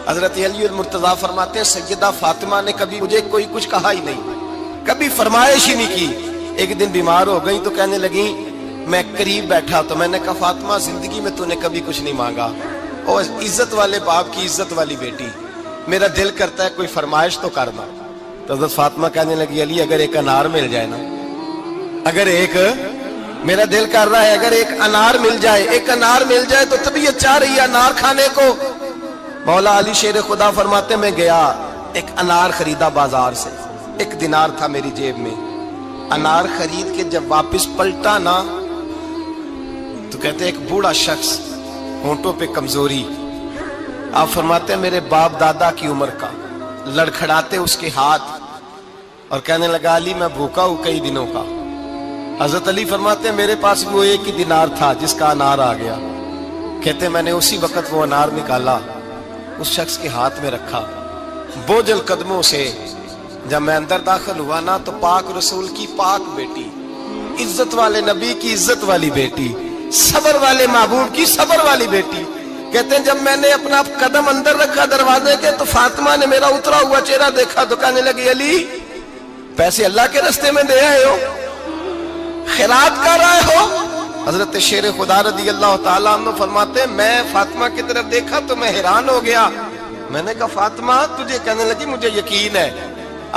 حضرت علی المرتضیٰ فرماتے ہیں سیدہ فاطمہ نے کبھی مجھے کوئی کچھ کہا ہی نہیں، کبھی فرمائش ہی نہیں کی۔ ایک دن بیمار ہو گئی تو کہنے لگی، میں قریب بیٹھا تو میں نے کہا فاطمہ زندگی میں تو نے کبھی کچھ نہیں مانگا، اور عزت والے باپ کی عزت والی بیٹی، میرا دل کرتا ہے کوئی فرمائش تو کرنا۔ تو حضرت فاطمہ کہنے لگی علی اگر ایک انار مل جائے نا، اگر ایک، میرا دل کر رہا ہے اگر ایک انار مل جائے، ایک انار مل جائے تو طبیعت چاہ رہی ہے انار کھانے کو۔ مولا علی شیر خدا فرماتے میں گیا، ایک انار خریدا بازار سے، 1 دینار تھا میری جیب میں، انار خرید کے جب واپس پلٹا نا تو کہتے ایک بوڑھا شخص، ہونٹوں پہ کمزوری، آپ فرماتے ہیں میرے باپ دادا کی عمر کا، لڑکھڑاتے اس کے ہاتھ اور کہنے لگا علی میں بھوکا ہوں کئی دنوں کا۔ حضرت علی فرماتے ہیں میرے پاس وہ 1 ہی دینار تھا جس کا انار آ گیا، کہتے میں نے اسی وقت وہ انار نکالا، اس شخص کے ہاتھ میں رکھا، بوجھل قدموں سے جب میں اندر داخل ہوا نا تو پاک رسول کی پاک بیٹی، عزت والے نبی کی عزت والی بیٹی، صبر والے محبوب کی صبر والی بیٹی، کہتے ہیں جب میں نے اپنا قدم اندر رکھا دروازے کے تو فاطمہ نے میرا اترا ہوا چہرہ دیکھا تو کہنے لگی علی پیسے اللہ کے راستے میں دے آئے ہو، خیرات کر رہے ہو؟ حضرت شیر خدا رضی اللہ تعالیٰ عنہ فرماتے ہیں میں فاطمہ کی طرف دیکھا تو میں حیران ہو گیا، میں نے کہا فاطمہ تجھے، کہنے لگی مجھے یقین ہے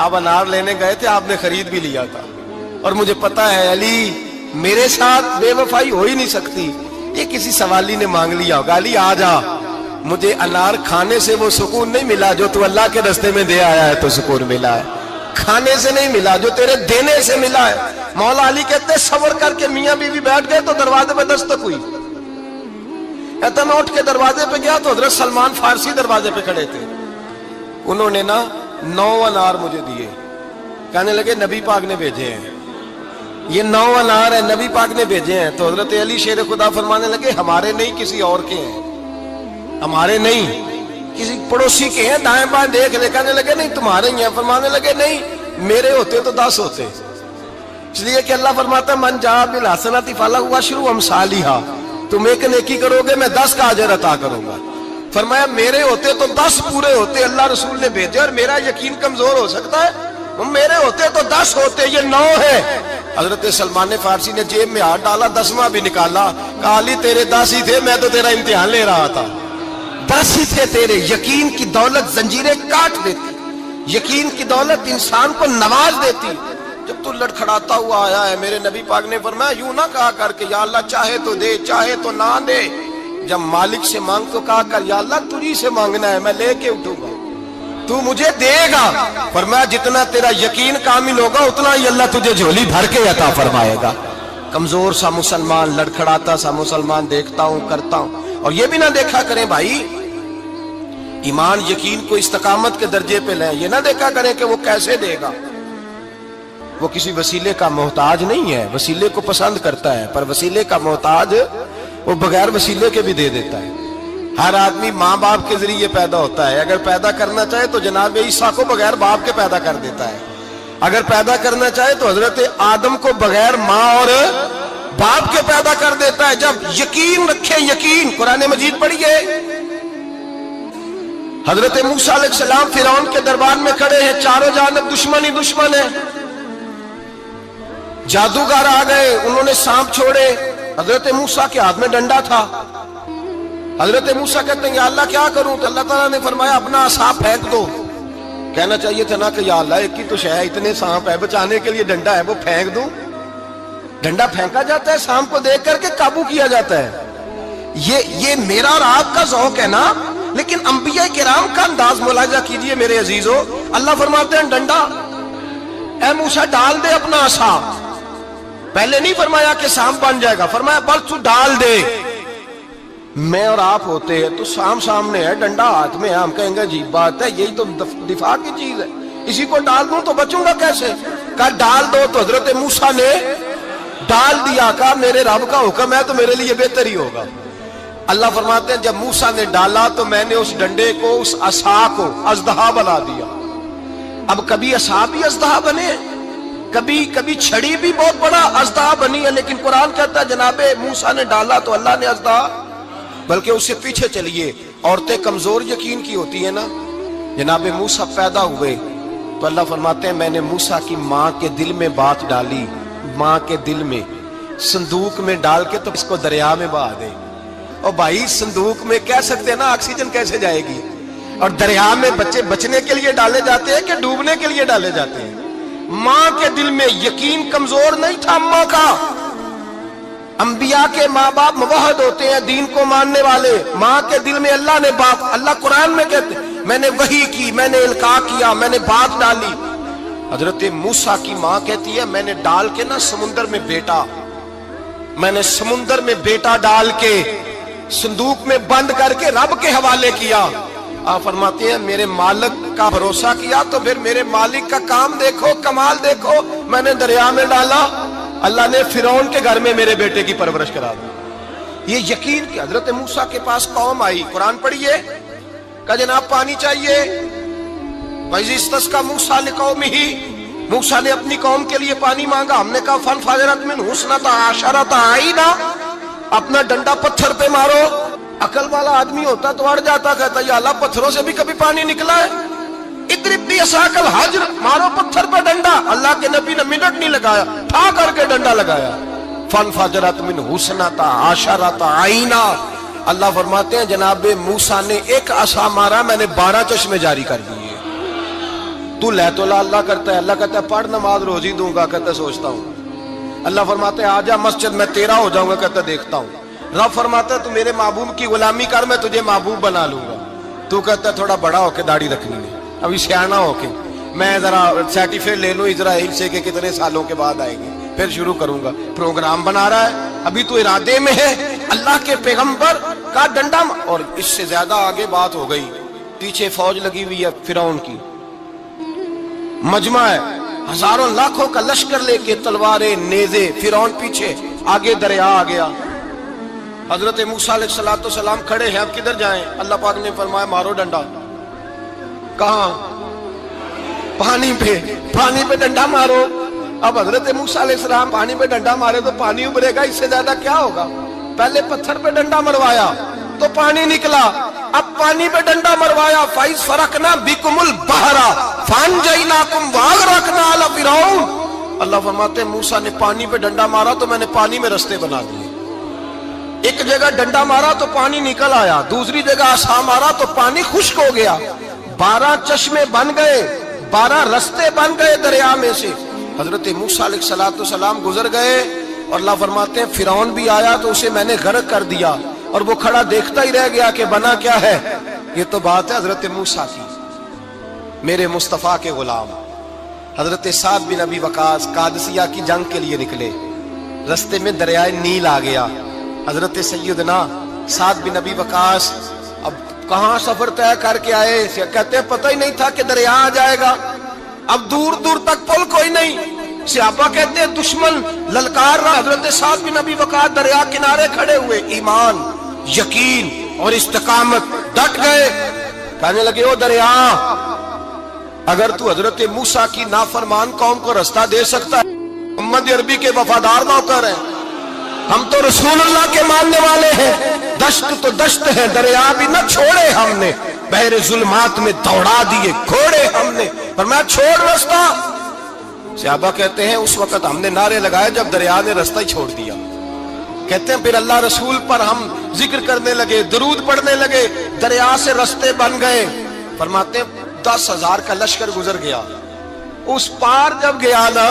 آپ انار لینے گئے تھے، آپ نے خرید بھی لیا تھا، اور مجھے پتا ہے علی میرے ساتھ بے وفائی ہو ہی نہیں سکتی، یہ کسی سوالی نے مانگ لیا ہوگا، علی آ جا، مجھے انار کھانے سے وہ سکون نہیں ملا جو تو اللہ کے راستے میں دے آیا ہے تو سکون ملا ہے، کھانے سے نہیں ملا جو تیرے دینے سے ملا ہے۔ مولا علی کہتے صبر کر کے میاں بیوی بیٹھ گئے تو دروازے پہ دستک ہوئی، کہتا میں اٹھ کے دروازے پہ گیا تو حضرت سلمان فارسی دروازے پہ کھڑے تھے، انہوں نے نا 9 انار مجھے دیے، کہنے لگے نبی پاک نے بھیجے ہیں، یہ 9 انار ہیں نبی پاک نے بھیجے ہیں۔ تو حضرت علی شیر خدا فرمانے لگے ہمارے نہیں کسی اور کے ہیں، ہمارے نہیں کسی پڑوسی کے ہیں، دائیں بائیں دیکھ لے، کہنے لگے نہیں تمہارے ہی ہیں، فرمانے لگے نہیں میرے ہوتے تو 10 ہوتے، اس لیے کہ اللہ فرماتا ہے من جاء بالحسنۃ فلہ عشر امثالھا، تم ایک نیکی کرو گے میں 10 کا اجر عطا کروں گا، فرمایا میرے ہوتے تو 10 پورے ہوتے، اللہ رسول نے بھیجے اور میرا یقین کمزور ہو سکتا ہے، میرے ہوتے تو 10 ہوتے، یہ 9 ہے۔ حضرت سلمان فارسی نے جیب میں ہاتھ ڈالا، 10واں بھی نکالا، کہا علی تیرے 10 ہی تھے، میں تو تیرا امتحان لے رہا تھا، 10 ہی تھے تیرے، یقین کی دولت زنجیریں کاٹ دیتی، یقین کی دولت انسان کو نواز دیتی۔ جب تو لڑکھڑاتا ہوا آیا ہے، میرے نبی پاک نے فرمایا یوں نہ کہا کر کے یا اللہ چاہے تو دے چاہے تو نہ دے، جب مالک سے مانگ تو کہا کر یا اللہ تجھی سے مانگنا ہے میں لے کے اٹھوں گا، تو مجھے دے گا، فرمایا جتنا تیرا یقین کامل ہوگا اتنا ہی اللہ تجھے جھولی بھر کے عطا فرمائے گا۔ کمزور سا مسلمان، لڑکھڑاتا سا مسلمان دیکھتا ہوں کرتا ہوں، اور یہ بھی نہ دیکھا کریں بھائی ایمان یقین کو استقامت کے درجے پہ لیں، یہ نہ دیکھا کریں کہ وہ کیسے دے گا، وہ کسی وسیلے کا محتاج نہیں ہے، وسیلے کو پسند کرتا ہے، پر وسیلے کا محتاج وہ بغیر وسیلے کے بھی دے دیتا ہے۔ ہر آدمی ماں باپ کے ذریعے پیدا ہوتا ہے، اگر پیدا کرنا چاہے تو جناب عیسیٰ کو بغیر باپ کے پیدا کر دیتا ہے، اگر پیدا کرنا چاہے تو حضرت آدم کو بغیر ماں اور باپ کے پیدا کر دیتا ہے۔ جب یقین رکھیں، یقین، قرآن مجید پڑھیے، حضرت موسیٰ علیہ السلام فرعون کے دربار میں کھڑے ہیں، چاروں جانب دشمن ہی دشمن ہے، جادوگر آ گئے، انہوں نے سانپ چھوڑے، حضرت موسیٰ کے ہاتھ میں ڈنڈا تھا، حضرت موسیٰ کہتے ہیں یا اللہ کیا کروں، تو اللہ تعالیٰ نے فرمایا اپنا عصا پھینک دو، کہنا چاہیے تھا نا کہ یا اللہ ایک ہی تو شے ہے، اتنے سانپ ہے، بچانے کے لیے ڈنڈا ہے وہ پھینک دوں، ڈنڈا پھینکا جاتا ہے، سانپ کو دیکھ کر کے قابو کیا جاتا ہے، یہ میرا اور آپ کا ذوق ہے نا، لیکن انبیاء کرام کا انداز ملاحظہ کیجئے میرے عزیزو، اللہ فرماتے ہیں ڈنڈا، اے موسیٰ ڈال دے اپنا عصا، پہلے نہیں فرمایا کہ سانپ بن جائے گا، فرمایا بس تو ڈال دے، میں اور آپ ہوتے ہیں تو سام سامنے ہے، ڈنڈا ہاتھ میں ہے، ہم کہیں گے عجیب بات ہے، یہی تو دفاع کی چیز ہے، اسی کو ڈال دوں تو بچوں گا کیسے، کہا ڈال دو، تو حضرت موسیٰ نے ڈال دیا، کہا میرے رب کا حکم ہے تو میرے لیے بہتر ہی ہوگا۔ اللہ فرماتے ہیں جب موسیٰ نے ڈالا تو میں نے اس ڈنڈے کو، اس عصا کو اژدہا بنا دیا۔ اب کبھی عصا بھی اژدہا بنے، کبھی چھڑی بھی بہت بڑا اژدہا بنی ہے، لیکن قرآن کہتا ہے جناب موسیٰ نے ڈالا تو اللہ نے اژدہا، بلکہ اس سے پیچھے چلیے عورتیں کمزور یقین کی ہوتی ہیں نا. جناب موسیٰ پیدا ہوئے تو اللہ فرماتے ہیں میں نے موسیٰ کی ماں کے دل میں بات ڈالی, ماں کے دل میں صندوق میں ڈال کے تو اس کو دریا میں بہا دے. اور بھائی صندوق میں کہہ سکتے ہیں نا آکسیجن کیسے جائے گی, اور دریا میں بچے بچنے کے لیے ڈالے جاتے ہیں کہ ڈوبنے کے لیے ڈالے جاتے ہیں. ماں کے دل میں یقین کمزور نہیں تھا اماں کا. انبیاء کے ماں باپ موحد ہوتے ہیں, دین کو ماننے والے. ماں کے دل میں اللہ نے بات, اللہ قرآن میں کہتے ہیں میں نے وحی کی, میں نے القاء کیا, میں نے بات ڈالی. حضرت موسیٰ کی ماں کہتی ہے میں نے ڈال کے نا سمندر میں بیٹا, میں نے سمندر میں بیٹا ڈال کے صندوق میں بند کر کے رب کے حوالے کیا. آپ فرماتے ہیں میرے مالک کا بھروسہ کیا تو پھر میرے مالک کا کام دیکھو, کمال دیکھو. میں نے دریا میں ڈالا, اللہ نے فرعون کے گھر میں میرے بیٹے کی پرورش کرا دی. یہ یقین کہ حضرت موسیٰ کے پاس قوم آئی, قرآن پڑھیے, کہا جناب پانی چاہیے. وَإِذِ اسْتَسْقَىٰ مُوسَىٰ لِقَوْمِهِ, موسیٰ نے اپنی قوم کے لیے پانی مانگا. ہم نے کہا فَانْفَجَرَتْ مِنْهُ اثْنَتَا عَشَرَةَ عَيْنًا, اپنا ڈنڈا پتھر پہ مارو. عقل والا آدمی ہوتا تو اڑ جاتا, کہتا یا اللہ پتھروں سے بھی کبھی پانی نکلا ہے. اضرب بعصاک الحجر, مارو پتھر پہ ڈنڈا. اللہ کے نبی نے منٹ نہیں لگایا, ٹھا کر کے ڈنڈا لگایا. فَانْفَجَرَتْ مِنْهُ اثْنَتَا عَشَرَةَ عَيْنًا. اللہ فرماتے ہیں جناب موسیٰ نے ایک عصا مارا, میں نے 12 چشمے جاری کر دیے. تو لے تو اللہ کرتا ہے, اللہ کہتا ہے پڑھ نماز روزی دوں گا, کہتا ہے سوچتا ہوں. اللہ فرماتے ہیں آجا مسجد میں تیرا ہو جاؤں گا, کہتا ہے دیکھتا ہوں. رب فرماتا ہے تو میرے محبوب کی غلامی کر, میں تجھے محبوب بنا لوں گا. تو کہتا ہے تھوڑا بڑا ہو کے داڑھی رکھنی ہے, ابھی سیانا ہو کے میں ذرا سرٹیفکیٹ لے لوں اسرائیل سے کہ کتنے سالوں کے بعد آئیں گے, پھر شروع کروں گا. پروگرام بنا رہا ہے, ابھی تو ارادے میں ہے. اللہ کے پیغمبر کا ڈنڈا, اور اس سے زیادہ آگے بات ہو گئی. پیچھے فوج لگی ہوئی ہے فرعون کی, مجمع ہے, ہزاروں لاکھوں کا لشکر لے کے, تلواریں نیزے. فرعون پیچھے, آگے دریا آ گیا. حضرت موسیٰ علیہ السلام کھڑے ہیں, اب کدھر جائیں؟ اللہ پاک نے فرمایا مارو ڈنڈا. کہاں؟ پانی پہ, پانی پہ ڈنڈا مارو. اب حضرت موسیٰ علیہ السلام پانی پہ ڈنڈا مارے تو پانی ابھرے گا, اس سے زیادہ کیا ہوگا؟ پہلے پتھر پہ ڈنڈا مروایا تو پانی نکلا, اب پانی پہ ڈنڈا مروایا. فَإِذْ فَرَقْنَا بِكُمُ الْبَحْرَ فَأَنْجَيْنَاكُمْ وَأَغْرَقْنَا آلَ فِرْعَوْنَ. اللہ فرماتے ہیں موسیٰ نے پانی پہ ڈنڈا مارا تو میں نے پانی میں رستے بنا دیے. ایک جگہ ڈنڈا مارا تو پانی نکل آیا, دوسری جگہ عصا مارا تو پانی خشک ہو گیا. 12 چشمے بن گئے, 12 رستے بن گئے دریا میں سے. حضرت موسیٰ علیہ السلام گزر گئے, اور اللہ فرماتے ہیں فرعون بھی آیا تو اسے میں نے غرق کر دیا, اور وہ کھڑا دیکھتا ہی رہ گیا کہ بنا کیا ہے. یہ تو بات ہے حضرت موسیٰ کی. میرے مصطفیٰ کے غلام حضرت سعد بن ابی وقاص قادسیہ کی جنگ کے لیے نکلے, رستے میں دریائے نیل آ گیا. حضرت سیدنا سعد بن ابی وقاص اب کہاں سفر طے کر کے آئے, کہتے ہیں پتہ ہی نہیں تھا کہ دریا آ جائے گا. اب دور دور تک پل کوئی نہیں. صحابہ کہتے ہیں دشمن للکار رہا, حضرت سعد بن ابی وقاص دریا کنارے کھڑے ہوئے, ایمان, یقین اور استقامت, ڈٹ گئے. کہنے لگے او دریا, اگر تو حضرت موسیٰ کی نافرمان قوم کو رستہ دے سکتا ہے, محمد عربی کے وفادار نوکر ہیں, ہم تو رسول اللہ کے ماننے والے ہیں. دشت تو دشت ہے, دریا بھی نہ چھوڑے ہم نے, بحر ظلمات میں دوڑا دیے گھوڑے ہم نے. فرمایا چھوڑ رستہ. صحابہ کہتے ہیں اس وقت ہم نے نعرے لگائے جب دریا نے رستہ ہی چھوڑ دیا. کہتے ہیں پھر اللہ رسول پر ہم ذکر کرنے لگے, درود پڑھنے لگے, دریا سے رستے بن گئے. فرماتے ہیں 10,000 کا لشکر گزر گیا. اس پار جب گیا نا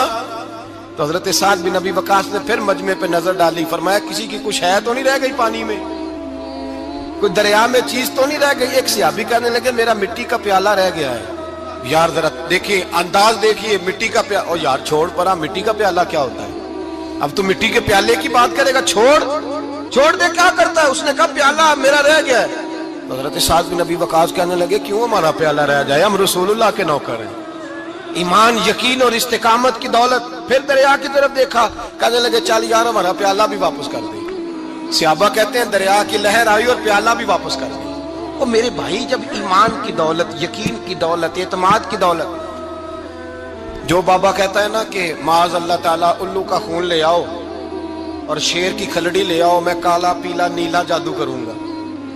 تو حضرت سعد بن ابی وقاص نے پھر مجمع پہ نظر ڈالی. فرمایا کسی کی کچھ ہے تو نہیں رہ گئی پانی میں, کوئی دریا میں چیز تو نہیں رہ گئی. ایک صحابی کہنے لگے میرا مٹی کا پیالہ رہ گیا ہے. یار ذرا دیکھیے انداز دیکھیے, مٹی کا پیالہ. او یار چھوڑ پرا, مٹی کا پیالہ کیا ہوتا ہے؟ اب تو مٹی کے پیالے کی بات کرے گا, چھوڑ دے, کیا کرتا ہے؟ اس نے کہا پیالہ میرا رہ گیا ہے. تو حضرت سعد بن ابی وقاص کہنے لگے کیوں ہمارا پیالہ رہ جائے, ہم رسول اللہ کے نوکر ہیں. ایمان, یقین اور استقامت کی دولت. پھر دریا کی طرف دیکھا, کہنے لگے چل یار ہمارا پیالہ بھی واپس کر دے. صحابہ کہتے ہیں دریا کی لہر آئی اور پیالہ بھی واپس کر دی. اور میرے بھائی جب ایمان کی دولت, یقین کی دولت, اعتماد کی دولت, جو بابا کہتا ہے نا کہ معاذ اللہ تعالیٰ الو کا خون لے آؤ اور شیر کی کھلڑی لے آؤ, میں کالا پیلا نیلا جادو کروں گا.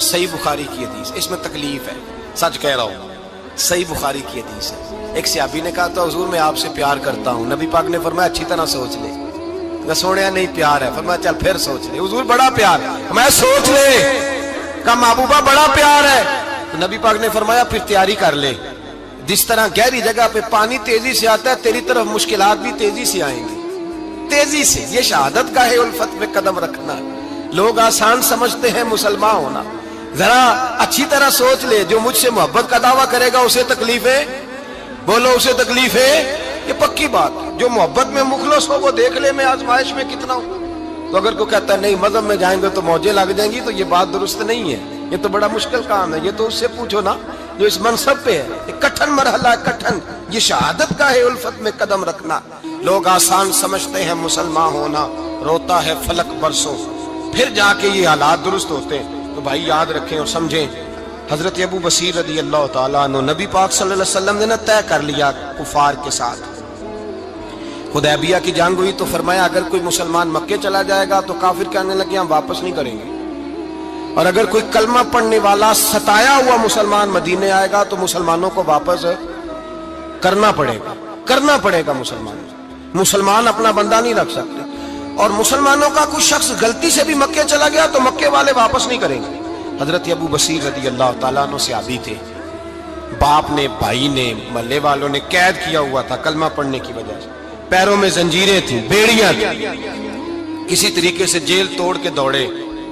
صحیح بخاری کی حدیث، اس میں تکلیف ہے، سچ کہہ رہا ہوں، صحیح بخاری کی حدیث ہے۔ ایک صحابی نے کہا تو حضور میں آپ سے پیار کرتا ہوں، نبی پاک نے فرمایا اچھی طرح سوچ لے۔ کہ سوڑیا نہیں پیار ہے، فرمایا چل پھر سوچ لے۔ حضور بڑا پیار، میں سوچ لے، کہا محبوبہ بڑا پیار ہے، تو نبی پاک نے فرمایا پھر تیاری کر لے، جس طرح گہری جگہ پہ پانی تیزی سے آتا ہے تیری طرف مشکلات بھی تیزی سے آئیں گی، تیزی سے۔ یہ شہادت کا ہے الفت میں قدم رکھنا۔ لوگ آسان سمجھتے ہیں مسلمان ہونا، ذرا اچھی طرح سوچ لے، جو مجھ سے محبت کا دعویٰ کرے گا اسے تکلیف ہے، بولو اسے تکلیف ہے، یہ پکی بات۔ جو محبت میں مخلص ہو وہ دیکھ لے میں آزمائش میں کتنا ہوں۔ تو اگر کوئی کہتا ہے نہیں مذہب میں جائیں گے تو موجیں لگ جائیں گی، تو یہ بات درست نہیں ہے، یہ تو بڑا مشکل کام ہے۔ یہ تو اس سے پوچھو نا جو اس منصب پہ ہے، یہ کٹھن مرحلہ ہے، کٹھن۔ یہ شہادت کا ہے الفت میں قدم رکھنا۔ لوگ آسان سمجھتے ہیں مسلمان ہونا، روتا ہے فلک برسوں، پھر جا کے یہ حالات درست ہوتے ہیں۔ تو بھائی یاد رکھیں اور سمجھیں، حضرت ابو بصیر رضی اللہ تعالیٰ عنہ، نبی پاک صلی اللہ علیہ وسلم نے طے کر لیا کفار کے ساتھ، حدیبیہ کی جنگ ہوئی تو فرمایا اگر کوئی مسلمان مکے چلا جائے گا تو کافر کہنے لگے ہم واپس نہیں کریں گے، اور اگر کوئی کلمہ پڑھنے والا ستایا ہوا مسلمان مدینے آئے گا تو مسلمانوں کو واپس کرنا پڑے گا مسلمان اپنا بندہ نہیں رکھ سکتے۔ اور مسلمانوں کا کوئی شخص غلطی سے بھی مکے چلا گیا تو مکے والے واپس نہیں کریں گے۔ حضرت ابو بصیر رضی اللہ تعالیٰ عنہ صحابی تھے، باپ نے، بھائی نے، محلے والوں نے قید کیا ہوا تھا کلمہ پڑھنے کی وجہ سے، پیروں میں زنجیریں تھیں، بیڑیاں تھیں، کسی طریقے سے جیل توڑ کے دوڑے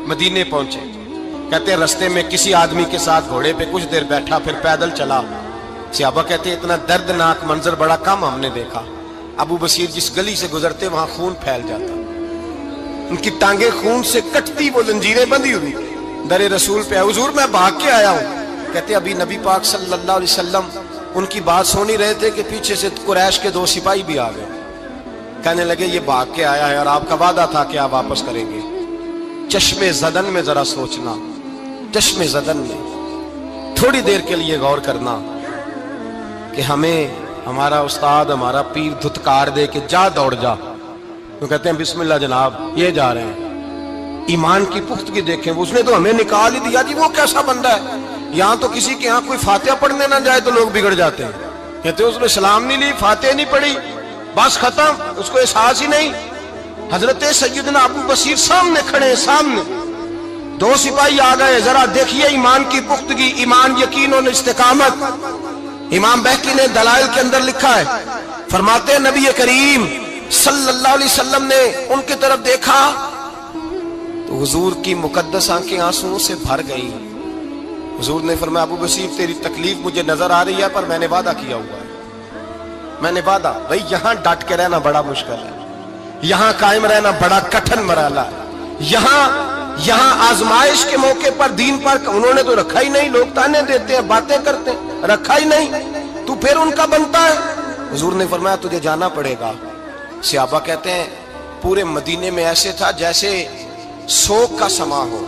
مدینے پہنچے۔ کہتے ہیں رستے میں کسی آدمی کے ساتھ گھوڑے پہ کچھ دیر بیٹھا پھر پیدل چلا۔ صحابہ کہتے ہیں اتنا دردناک منظر بڑا کم ہم نے دیکھا۔ ابو بصیر جس گلی سے گزرتے وہاں خون پھیل جاتا، ان کی ٹانگیں خون سے کٹتی، وہ زنجیریں بندھی ہوئی، در رسول پہ حضور میں بھاگ کے آیا ہوں۔ کہتے ابھی نبی پاک صلی اللہ علیہ وسلم ان کی بات سن ہی رہے تھے کہ پیچھے سے قریش کے 2 سپاہی بھی آ گئے، کہنے لگے یہ بھاگ کے آیا ہے اور آپ کا وعدہ تھا کہ آپ واپس کریں گے۔ چشم زدن میں ذرا سوچنا، چشم زدن میں تھوڑی دیر کے لیے غور کرنا کہ ہمیں ہمارا استاد، ہمارا پیر دھتکار دے کہ جا دوڑ جا، تو کہتے ہیں بسم اللہ جناب یہ جا رہے ہیں۔ ایمان کی پختگی دیکھیں، اس نے تو ہمیں نکال ہی دیا جی، وہ کیسا بندہ ہے۔ یہاں تو کسی کے یہاں کوئی فاتحہ پڑھنے نہ جائے تو لوگ بگڑ جاتے ہیں، کہتے ہیں اس نے سلام نہیں لی، فاتحہ نہیں پڑھی، بس ختم، اس کو احساس ہی نہیں۔ حضرت سیدنا ابو بصیر سامنے کھڑے، سامنے 2 سپاہی آ گئے، ذرا دیکھیے ایمان کی پختگی، ایمان، یقین اور استقامت۔ امام بہقی نے دلائل کے اندر لکھا ہے، فرماتے ہیں نبی کریم صلی اللہ علیہ وسلم نے ان کی طرف دیکھا تو حضور کی مقدس آنکھیں آنسوؤں سے بھر گئی۔ حضور نے فرمایا ابو بصیر تیری تکلیف مجھے نظر آ رہی ہے پر میں نے وعدہ کیا ہوا ہے، میں نے وعدہ۔ بھائی یہاں ڈٹ کے رہنا بڑا مشکل ہے، یہاں قائم رہنا بڑا کٹھن مرحلہ ہے۔ یہاں آزمائش کے موقع پر دین پر انہوں نے تو رکھا ہی نہیں، لوگ تانے دیتے ہیں، باتیں کرتے ہیں، رکھا ہی نہیں، تو پھر ان کا بنتا ہے۔ حضور نے فرمایا تجھے جانا پڑے گا۔ صحابہ کہتے ہیں پورے مدینے میں ایسے تھا جیسے سوگ کا سما ہو۔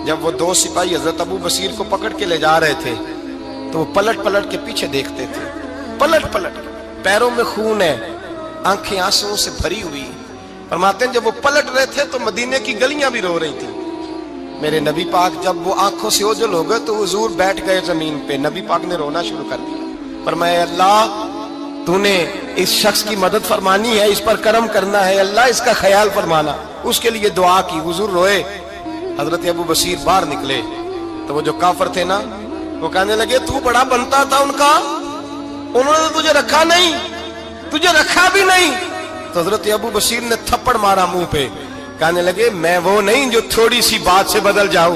جب وہ 2 سپاہی حضرت ابو بصیر کو پکڑ کے لے جا رہے تھے تو وہ پلٹ پلٹ کے پیچھے دیکھتے تھے، پلٹ پلٹ کے، پیروں میں خون ہے، آنکھیں آنسوؤں سے بھری ہوئی۔ فرماتے ہیں جب وہ پلٹ رہے تھے تو مدینے کی گلیاں بھی رو رہی تھیں۔ میرے نبی پاک جب وہ آنکھوں سے اوجھل ہو گئے تو حضور بیٹھ گئے زمین پہ، نبی پاک نے رونا شروع کر دیا۔ فرمایا اللہ تو نے اس شخص کی مدد فرمانی ہے، اس پر کرم کرنا ہے، اللہ اس کا خیال فرمانا، اس کے لیے دعا کی، حضور روئے۔ حضرت ابو بصیر باہر نکلے تو وہ جو کافر تھے نا وہ کہنے لگے تو بڑا بنتا تھا ان کا، انہوں نے تجھے رکھا نہیں، تجھے رکھا بھی نہیں۔ تو حضرت ابو بصیر نے تھپڑ مارا منہ پہ، کہنے لگے میں وہ نہیں جو تھوڑی سی بات سے بدل جاؤں،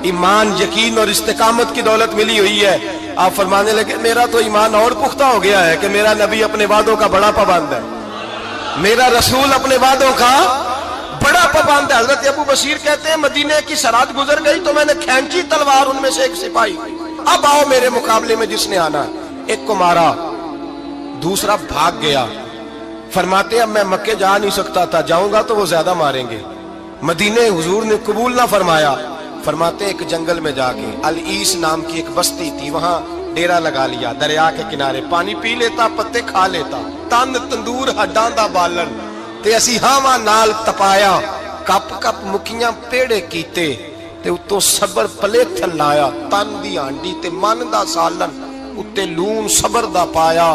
ایمان، یقین اور استقامت کی دولت ملی ہوئی ہے۔ آپ فرمانے لگے میرا تو ایمان اور پختہ ہو گیا ہے کہ میرا نبی اپنے وعدوں کا بڑا پابند ہے، میرا رسول اپنے وعدوں کا بڑا پابند ہے۔ حضرت ابو بصیر کہتے ہیں مدینے کی سرحد گزر گئی تو میں نے کھینچی تلوار، ان میں سے ایک سپاہی، اب آؤ میرے مقابلے میں جس نے آنا۔ ایک کو مارا، دوسرا بھاگ گیا۔ فرماتے اب میں مکے جا نہیں سکتا تھا، جاؤں گا تو وہ زیادہ ماریں گے، مدینے حضور نے قبول نہ فرمایا۔ فرماتے ایک جنگل میں جا کے العیس نام کی ایک بستی تھی، وہاں ڈیرا لگا لیا، دریا کے کنارے، پانی پی لیتا، پتے کھا لیتا، تن تندور ہڈاں دا بالن تے اسی ہاواں نال تپایا، کپ کپ مکیاں پیڑے کیتے تے اتوں صبر پلیتھن لایا، تن دی ہانڈی تے من دا سالن اتے لون صبر دا پایا۔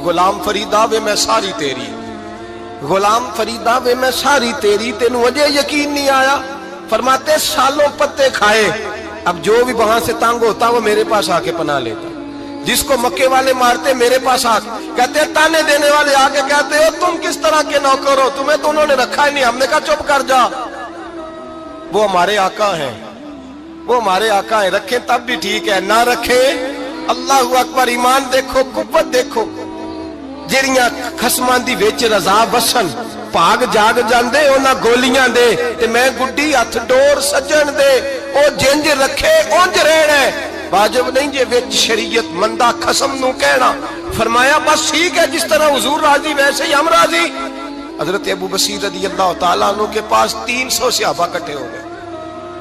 غلام فریدا وے میں ساری تیری، غلام فریدا وے میں ساری تیری، تینوں وجہ یقین نہیں آیا؟ فرماتے سالوں پتے کھائے، اب جو بھی وہاں سے تنگ ہوتا وہ میرے پاس آ کے پناہ لیتا، جس کو مکے والے مارتے میرے پاس آ کے کہتے تانے دینے والے آ کے کہتے ہو تم کس طرح کے نوکر ہو، تمہیں تو انہوں نے رکھا ہی نہیں۔ ہم نے کہا چپ کر جا، وہ ہمارے آقا ہیں، وہ ہمارے آقا ہیں، رکھیں تب بھی ٹھیک ہے، نہ رکھیں اللہ اکبر۔ ایمان دیکھو، قوت دیکھو، جڑیاں خصماں دی وچ رضا وسن بھاگ جاگ جاندے انہاں گولیاں دے تے میں گڈی ہتھ ڈور سجن دے، او جنج رکھے اونج رہنا ہے، واجب نہیں جے وچ شریعت مندہ خصم نو کہنا۔ فرمایا بس ٹھیک ہے، جس طرح حضور راضی ویسے ہی ہم راضی۔ حضرت ابو بصیر رضی اللہ تعالیٰ عنہ کے پاس 300 صحابہ کٹھے ہو گئے،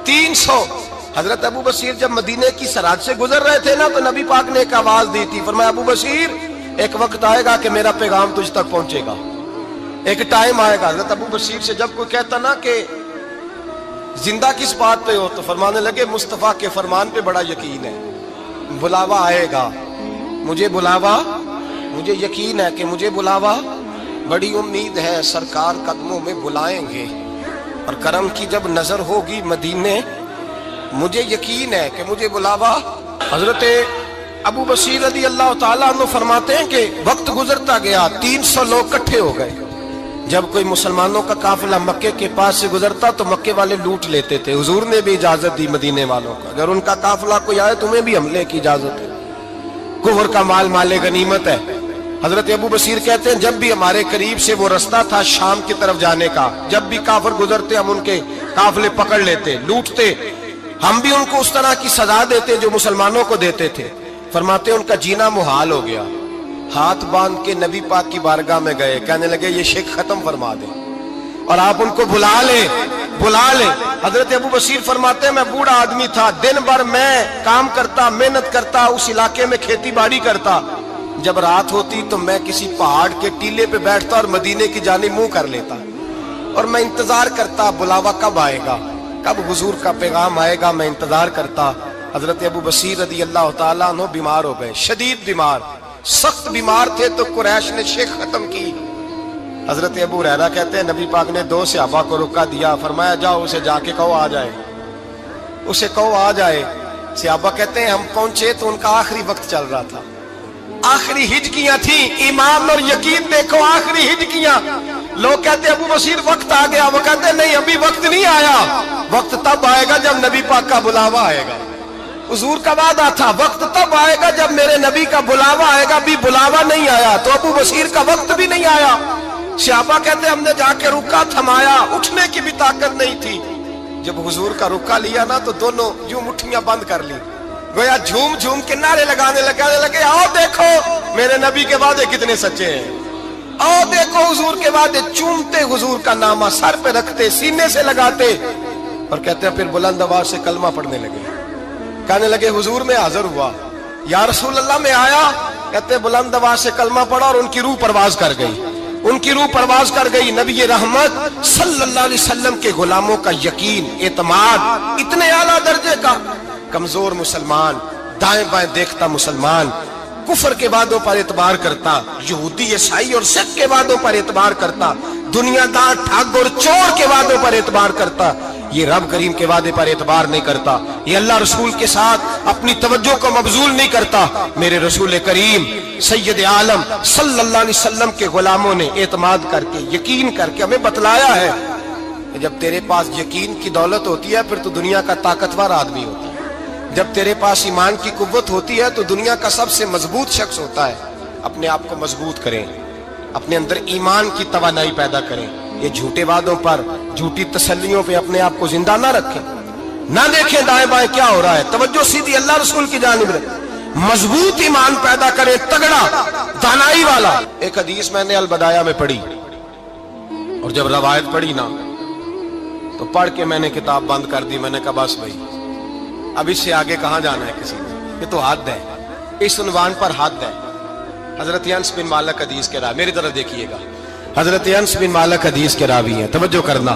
300۔ حضرت ابو بصیر جب مدینے کی سرحد سے گزر رہے تھے نا تو نبی پاک نے ایک آواز دی تھی، فرمایا ابو بصیر ایک وقت آئے گا کہ میرا پیغام تجھ تک پہنچے گا، ایک ٹائم آئے گا۔ حضرت ابو بصیر سے جب کوئی کہتا نا کہ زندہ کس بات پہ ہو تو فرمانے لگے مصطفیٰ کے فرمان پہ بڑا یقین ہے، بلاوا آئے گا، مجھے بلاوا، مجھے یقین ہے کہ مجھے بلاوا، بڑی امید ہے سرکار قدموں میں بلائیں گے، اور کرم کی جب نظر ہوگی مدینے مجھے یقین ہے کہ مجھے بلاوا۔ حضرت ابو بصیر رضی اللہ تعالیٰ عنہ فرماتے ہیں کہ وقت گزرتا گیا، 300 لوگ کٹھے ہو گئے۔ جب کوئی مسلمانوں کا قافلہ مکے کے پاس سے گزرتا تو مکے والے لوٹ لیتے تھے، حضور نے بھی اجازت دی مدینے والوں کو، اگر ان کا قافلہ کوئی آئے تمہیں بھی حملے کی اجازت ہے، کفر کا مال مال غنیمت ہے۔ حضرت ابو بصیر کہتے ہیں جب بھی ہمارے قریب سے وہ رستہ تھا شام کی طرف جانے کا، جب بھی کافر گزرتے ہم ان کے قافلے پکڑ لیتے، لوٹتے، ہم بھی ان کو اس طرح کی سزا دیتے جو مسلمانوں کو دیتے تھے۔ فرماتے ان کا جینا محال ہو گیا، ہاتھ باندھ کے نبی پاک کی بارگاہ میں گئے، کہنے لگے یہ شرک ختم فرما دیں اور آپ ان کو بلا لیں، بلا لیں۔ حضرت ابو بصیر فرماتے ہیں میں بوڑھا آدمی تھا، دن بھر میں کام کرتا، محنت کرتا، اس علاقے میں کھیتی باڑی کرتا، جب رات ہوتی تو میں کسی پہاڑ کے ٹیلے پہ بیٹھتا اور مدینے کی جانب منہ کر لیتا، اور میں انتظار کرتا بلاوا کب آئے گا، کب حضور کا پیغام آئے گا، میں انتظار کرتا۔ حضرت ابو بصیر رضی اللہ تعالیٰ عنہ بیمار ہو گئے، شدید بیمار، سخت بیمار تھے، تو قریش نے شیخ ختم کی۔ حضرت ابو ہریرہ کہتے ہیں نبی پاک نے 2 صحابہ کو رکا دیا، فرمایا جاؤ اسے جا کے کہو آ جائے، اسے کہو آ جائے۔ صحابہ کہتے ہیں ہم پہنچے تو ان کا آخری وقت چل رہا تھا، آخری ہجکیاں تھیں، ایمان اور یقین دیکھو، آخری ہجکیاں۔ لوگ کہتے ابو بصیر وقت آ گیا، وہ کہتے نہیں ابھی وقت نہیں آیا، وقت تب آئے گا جب نبی پاک کا بلاوا آئے گا۔ حضور کا وعدہ تھا وقت تب آئے گا جب میرے نبی کا بلاوا آئے گا، بھی بلاوا نہیں آیا تو ابو بصیر کا وقت بھی نہیں آیا۔ صحابہ کہتے ہم نے جا کے رکا، تھمایا، اٹھنے کی بھی طاقت نہیں تھی۔ جب حضور کا رکا لیا نا تو دونوں یوں مٹھیاں بند کر لی، گویا جھوم جھوم کے نعرے لگانے لگے آؤ دیکھو میرے نبی کے وعدے کتنے سچے ہیں، آؤ دیکھو حضور کے وعدے، چومتے حضور کا نامہ، سر پہ رکھتے، سینے سے لگاتے، اور کہتے ہیں پھر بلند آواز سے کلمہ پڑھنے لگے، کہنے لگے حضور میں حاضر ہوا، یا رسول اللہ میں آیا، کہتے بلند آواز سے کلمہ پڑھا اور ان کی روح پرواز کر گئی، ان کی روح پرواز کر گئی۔ نبی رحمت صلی اللہ علیہ وسلم کے غلاموں کا یقین، اعتماد اتنے اعلیٰ درجے کا، کمزور مسلمان، دائیں بائیں دیکھتا مسلمان، کفر کے وعدوں پر اعتبار کرتا، یہودی عیسائی اور سکھ کے وعدوں پر اعتبار کرتا، دنیا دار ٹھگ اور چور کے وعدوں پر اعتبار کرتا، یہ رب کریم کے وعدے پر اعتبار نہیں کرتا، یہ اللہ رسول کے ساتھ اپنی توجہ کو مبذول نہیں کرتا۔ میرے رسول کریم سید عالم صلی اللہ علیہ وسلم کے غلاموں نے اعتماد کر کے، یقین کر کے ہمیں بتلایا ہے کہ جب تیرے پاس یقین کی دولت ہوتی ہے پھر تو دنیا کا طاقتور آدمی ہوتا ہے، جب تیرے پاس ایمان کی قوت ہوتی ہے تو دنیا کا سب سے مضبوط شخص ہوتا ہے۔ اپنے آپ کو مضبوط کریں، اپنے اندر ایمان کی توانائی پیدا کریں، یہ جھوٹے وعدوں پر، جھوٹی تسلیوں پہ اپنے آپ کو زندہ نہ رکھیں، نہ دیکھیں دائیں بائیں کیا ہو رہا ہے، توجہ سیدھی اللہ رسول کی جانب رکھیں، مضبوط ایمان پیدا کریں، تگڑا، دانائی والا۔ ایک حدیث میں نے البدایہ میں پڑھی، اور جب روایت پڑھی نا تو پڑھ کے میں نے کتاب بند کر دی، میں نے کہا بس بھائی اب اس سے آگے کہاں جانا ہے کسی کو، یہ تو حد ہے، اس عنوان پر حد ہے۔ حضرت انس بن مالک حدیث کے راوی، میری طرف دیکھیے گا، حضرت انس بن مالک حدیث کے راوی ہیں، توجہ کرنا۔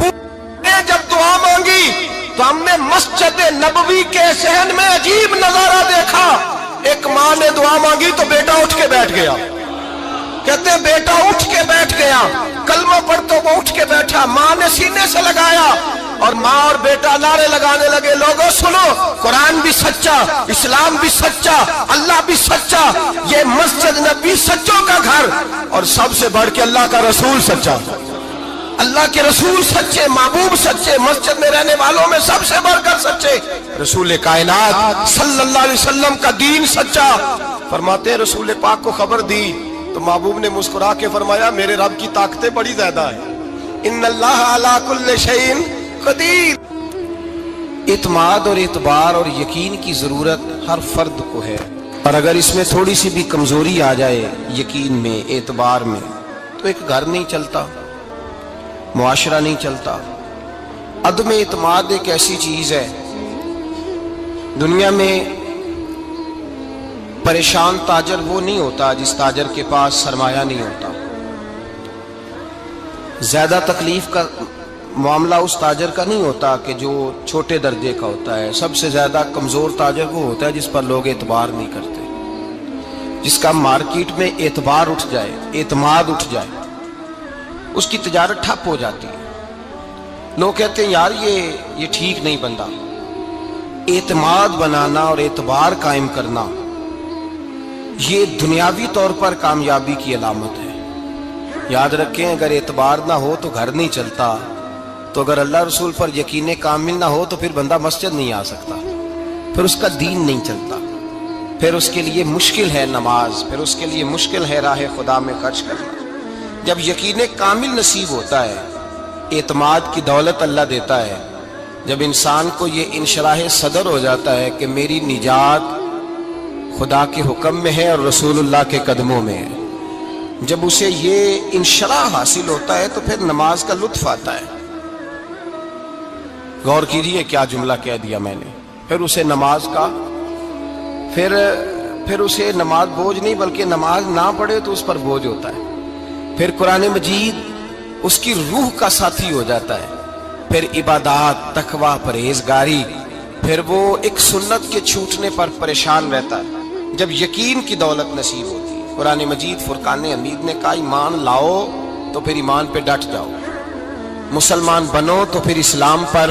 نے جب دعا مانگی تو ہم نے مسجد نبوی کے صحن میں عجیب نظارہ دیکھا. ایک ماں نے دعا مانگی تو بیٹا اٹھ کے بیٹھ گیا. کہتے ہیں بیٹا اٹھ کے بیٹھ گیا. کلمہ پڑھ تو وہ اٹھ کے بیٹھا. ماں نے سینے سے لگایا اور ماں اور بیٹا نعرے لگانے لگے, لوگوں سنو, قرآن بھی سچا, اسلام بھی سچا, اللہ بھی سچا, یہ مسجد نبی سچوں کا گھر, اور سب سے بڑھ کے اللہ کا رسول سچا. اللہ کے رسول سچے, محبوب سچے, مسجد میں رہنے والوں میں سب سے بڑھ کر سچے, رسول کائنات صلی اللہ علیہ وسلم کا دین سچا. فرماتے ہیں رسول پاک کو خبر دی تو محبوب نے مسکرا کے فرمایا میرے رب کی طاقتیں بڑی زیادہ ہیں. ان اللہ علی کل شیء قدیر. اعتماد اور اعتبار اور یقین کی ضرورت ہر فرد کو ہے, اور اگر اس میں تھوڑی سی بھی کمزوری آ جائے یقین میں, اعتبار میں, تو ایک گھر نہیں چلتا, معاشرہ نہیں چلتا. عدم اعتماد ایک ایسی چیز ہے, دنیا میں پریشان تاجر وہ نہیں ہوتا جس تاجر کے پاس سرمایہ نہیں ہوتا. زیادہ تکلیف کا معاملہ اس تاجر کا نہیں ہوتا کہ جو چھوٹے درجے کا ہوتا ہے. سب سے زیادہ کمزور تاجر وہ ہوتا ہے جس پر لوگ اعتبار نہیں کرتے, جس کا مارکیٹ میں اعتبار اٹھ جائے, اعتماد اٹھ جائے, اس کی تجارت ٹھپ ہو جاتی ہے. لوگ کہتے ہیں یار یہ ٹھیک نہیں بندہ. اعتماد بنانا اور اعتبار قائم کرنا یہ دنیاوی طور پر کامیابی کی علامت ہے. یاد رکھیں اگر اعتبار نہ ہو تو گھر نہیں چلتا, تو اگر اللہ رسول پر یقین کامل نہ ہو تو پھر بندہ مسجد نہیں آ سکتا, پھر اس کا دین نہیں چلتا, پھر اس کے لیے مشکل ہے نماز, پھر اس کے لیے مشکل ہے راہ خدا میں خرچ کرنا. جب یقین کامل نصیب ہوتا ہے, اعتماد کی دولت اللہ دیتا ہے, جب انسان کو یہ انشراح صدر ہو جاتا ہے کہ میری نجات خدا کے حکم میں ہے اور رسول اللہ کے قدموں میں ہے, جب اسے یہ انشراح حاصل ہوتا ہے تو پھر نماز کا لطف آتا ہے. غور کیجئے کیا جملہ کہہ دیا میں نے. پھر اسے نماز کا پھر اسے نماز بوجھ نہیں بلکہ نماز نہ پڑھے تو اس پر بوجھ ہوتا ہے. پھر قرآن مجید اس کی روح کا ساتھی ہو جاتا ہے. پھر عبادات, تقوی, پرہیزگاری, پھر وہ ایک سنت کے چھوٹنے پر پریشان رہتا ہے. جب یقین کی دولت نصیب ہوتی ہے, قرآن مجید فرقان حمید نے کہا ایمان لاؤ تو پھر ایمان پہ ڈٹ جاؤ, مسلمان بنو تو پھر اسلام پر.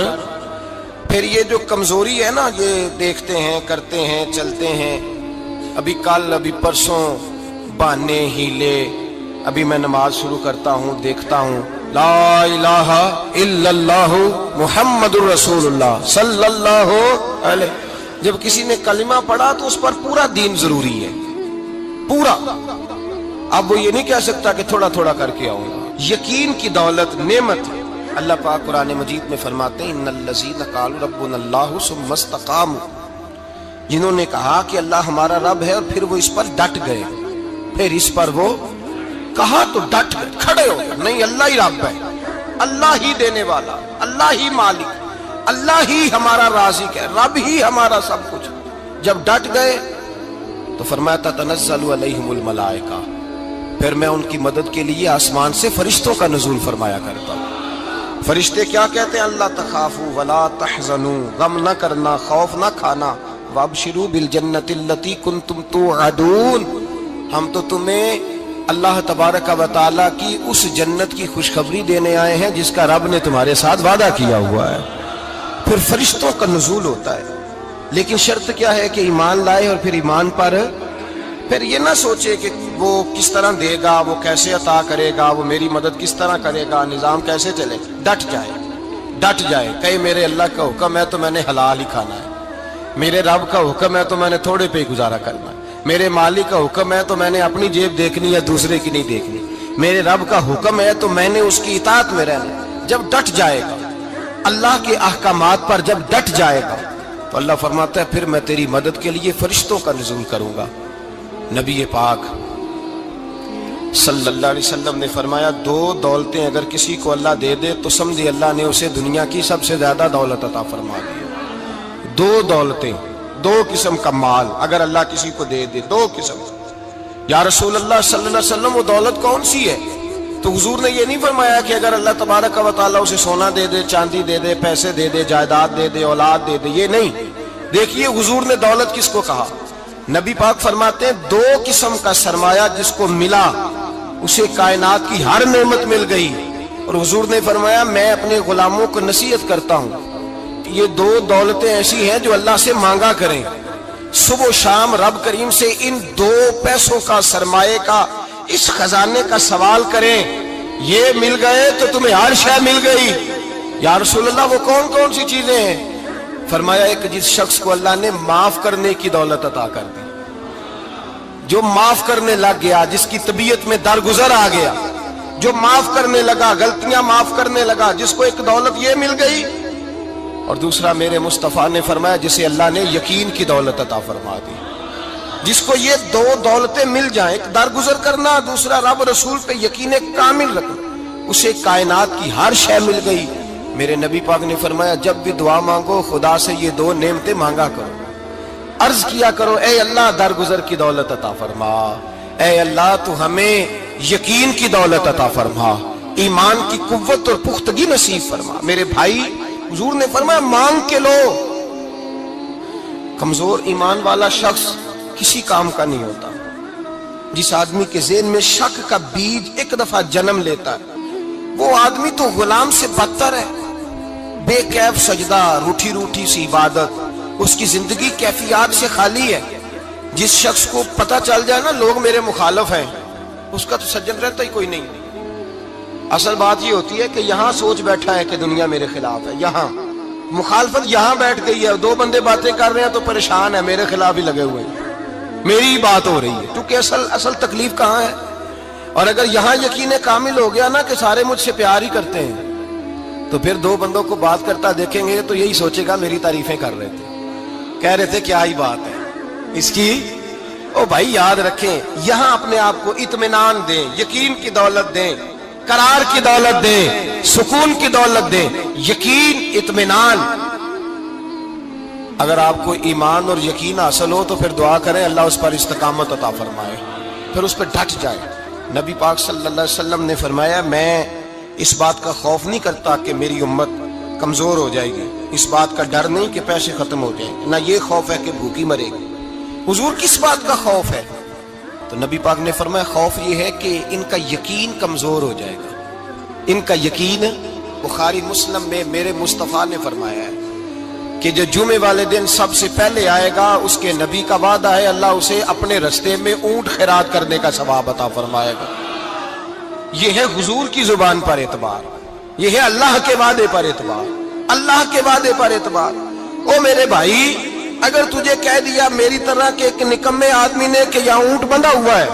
پھر یہ جو کمزوری ہے نا, یہ دیکھتے ہیں, کرتے ہیں, چلتے ہیں, ابھی کل ابھی پرسوں, بہانے, ہیلے, ابھی میں نماز شروع کرتا ہوں, دیکھتا ہوں لا الہ الا اللہ محمد الرسول اللہ صلی اللہ علیہ. جب کسی نے کلمہ پڑھا تو اس پر پورا دین ضروری ہے, پورا. اب وہ یہ نہیں کہہ سکتا کہ تھوڑا تھوڑا کر کے آؤں گا. یقین کی دولت نعمت ہے. اللہ پاک قرآن مجید میں فرماتے ہیں ان الذین قالوا ربنا اللہ ثم استقاموا, جنہوں نے کہا کہ اللہ ہمارا رب ہے اور پھر وہ اس پر ڈٹ گئے, پھر اس پر وہ کہا تو ڈٹ گئے, کھڑے ہو گئے, نہیں اللہ ہی رب ہے, اللہ ہی دینے والا, اللہ ہی مالک, اللہ ہی ہمارا رازق ہے, رب ہی ہمارا سب کچھ. جب ڈٹ گئے تو فرمایا تتنزل علیہم الملائکہ, پھر میں ان کی مدد کے لیے آسمان سے فرشتوں کا نزول فرمایا کرتا ہوں. فرشتے کیا کہتے ہیں؟ اللہ تخافوا ولا تحزنوا, غم نہ کرنا, خوف نہ کھانا, وابشروا بالجنۃ التی کنتم توعدون, ہم تو تمہیں اللہ تبارک و تعالیٰ کی اس جنت کی خوشخبری دینے آئے ہیں جس کا رب نے تمہارے ساتھ وعدہ کیا ہوا ہے. پھر فرشتوں کا نزول ہوتا ہے, لیکن شرط کیا ہے کہ ایمان لائے, اور پھر ایمان پر پھر یہ نہ سوچے کہ وہ کس طرح دے گا, وہ کیسے عطا کرے گا, وہ میری مدد کس طرح کرے گا, نظام کیسے چلے. ڈٹ جائے, ڈٹ جائے, کہے میرے اللہ کا حکم ہے تو میں نے حلال ہی کھانا ہے, میرے رب کا حکم ہے تو میں نے تھوڑے پہ ہی گزارا کرنا ہے, میرے مالک کا حکم ہے تو میں نے اپنی جیب دیکھنی ہے, دوسرے کی نہیں دیکھنی, میرے رب کا حکم ہے تو میں نے اس کی اطاعت میں رہنا. جب ڈٹ جائے گا اللہ کے احکامات پر, جب ڈٹ جائے گا تو اللہ فرماتا ہے پھر میں تیری مدد کے لیے فرشتوں کا نزول کروں گا. نبی پاک صلی اللہ علیہ وسلم نے فرمایا دو دولتیں اگر کسی کو اللہ دے دے تو سمجھے اللہ نے اسے دنیا کی سب سے زیادہ دولت عطا فرما دی. دو دولتیں, دو قسم کا مال اگر اللہ کسی کو دے دے, دو قسم. یا رسول اللہ صلی اللہ علیہ وسلم وہ دولت کون سی ہے؟ تو حضور نے یہ نہیں فرمایا کہ اگر اللہ تبارک و تعالیٰ اسے سونا دے دے، چاندی دے دے، پیسے دے دے، جائیداد دے دے، اولاد دے دے، یہ نہیں۔ دیکھیے حضور نے دولت کس کو کہا؟ نبی پاک فرماتے ہیں دو قسم کا سرمایہ جس کو ملا اسے کائنات کی ہر نعمت مل گئی۔ اور حضور نے فرمایا میں اپنے غلاموں کو نصیحت کرتا ہوں کہ یہ دو دولتیں ایسی ہیں جو اللہ سے مانگا کریں، صبح و شام رب کریم سے ان دو پیسوں کا، سرمایے کا، اس خزانے کا سوال کریں۔ یہ مل گئے تو تمہیں ہر شے مل گئی۔ یا رسول اللہ وہ کون کون سی چیزیں ہیں؟ فرمایا ایک جس شخص کو اللہ نے معاف کرنے کی دولت عطا کر دی، جو معاف کرنے لگ گیا، جس کی طبیعت میں درگزر آ گیا، جو معاف کرنے لگا، غلطیاں معاف کرنے لگا، جس کو ایک دولت یہ مل گئی۔ اور دوسرا میرے مصطفیٰ نے فرمایا جسے اللہ نے یقین کی دولت عطا فرما دی، جس کو یہ دو دولتیں مل جائیں، ایک درگزر کرنا، دوسرا رب رسول پہ یقین کامل رکھنا، اسے کائنات کی ہر شے مل گئی۔ میرے نبی پاک نے فرمایا جب بھی دعا مانگو خدا سے یہ دو نعمتیں مانگا کرو، عرض کیا کرو اے اللہ درگزر کی دولت عطا فرما، اے اللہ تو ہمیں یقین کی دولت عطا فرما، ایمان کی قوت اور پختگی نصیب فرما۔ میرے بھائی حضور نے فرمایا مانگ کے لو۔ کمزور ایمان والا شخص کسی کام کا نہیں ہوتا۔ جس آدمی کے ذہن میں شک کا بیج ایک دفعہ جنم لیتا ہے وہ آدمی تو غلام سے بدتر ہے۔ بے کیف سجدہ، روٹھی روٹھی سی عبادت، اس کی زندگی کیفیات سے خالی ہے۔ جس شخص کو پتہ چل جائے نا لوگ میرے مخالف ہیں، اس کا تو سجن رہتا ہی کوئی نہیں۔ اصل بات یہ ہوتی ہے کہ یہاں سوچ بیٹھا ہے کہ دنیا میرے خلاف ہے، یہاں مخالفت یہاں بیٹھ گئی ہے، دو بندے باتیں کر رہے ہیں تو پریشان ہے، میرے خلاف ہی لگے ہوئے ہیں، میری بات ہو رہی ہے، کیونکہ اصل تکلیف کہاں ہے؟ اور اگر یہاں یقین کامل ہو گیا نا کہ سارے مجھ سے پیار ہی کرتے ہیں، تو پھر دو بندوں کو بات کرتا دیکھیں گے تو یہی سوچے گا میری تعریفیں کر رہے تھے، کہہ رہے تھے کیا ہی بات ہے اس کی۔ او بھائی یاد رکھیں، یہاں اپنے آپ کو اطمینان دیں، یقین کی دولت دیں، قرار کی دولت دیں، سکون کی دولت دیں، یقین، اطمینان۔ اگر آپ کو ایمان اور یقین حاصل ہو تو پھر دعا کریں اللہ اس پر استقامت عطا فرمائے، پھر اس پہ ڈٹ جائے۔ نبی پاک صلی اللہ علیہ وسلم نے فرمایا میں اس بات کا خوف نہیں کرتا کہ میری امت کمزور ہو جائے گی، اس بات کا ڈر نہیں کہ پیسے ختم ہو جائیں، نہ یہ خوف ہے کہ بھوکی مرے گی۔ حضور کس بات کا خوف ہے؟ تو نبی پاک نے فرمایا خوف یہ ہے کہ ان کا یقین کمزور ہو جائے گا۔ ان کا یقین، بخاری مسلم میں میرے مصطفیٰ نے فرمایا ہے کہ جو جمعے والے دن سب سے پہلے آئے گا اس کے نبی کا وعدہ ہے اللہ اسے اپنے رستے میں اونٹ خیرات کرنے کا ثواب عطا فرمائے گا۔ یہ ہے حضور کی زبان پر اعتبار، یہ ہے اللہ کے وعدے پر اعتبار، اللہ کے وعدے پر اعتبار۔ او میرے بھائی اگر تجھے کہہ دیا میری طرح کے ایک نکمے آدمی نے کہ یہاں اونٹ بندھا ہوا ہے،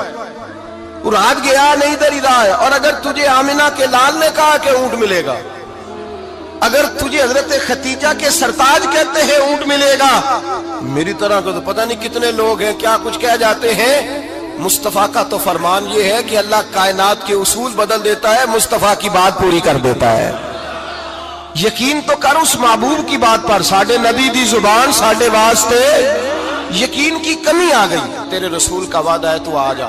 وہ رات گیا نہیں ادھر ہی رہا ہے، اور اگر تجھے آمنہ کے لال نے کہا کہ اونٹ ملے گا، اگر تجھے حضرت ختیجہ کے سرتاج کہتے ہیں اونٹ ملے گا، میری طرح کو تو پتہ نہیں کتنے لوگ ہیں کیا کچھ کہہ جاتے ہیں۔ مصطفیٰ کا تو فرمان یہ ہے کہ اللہ کائنات کے اصول بدل دیتا ہے، مصطفیٰ کی بات پوری کر دیتا ہے۔ یقین تو کر اس محبوب کی بات پر، ساڈے نبی دی زبان ساڈے واسطے، یقین کی کمی آ گئی، تیرے رسول کا وعدہ ہے تو آ جا۔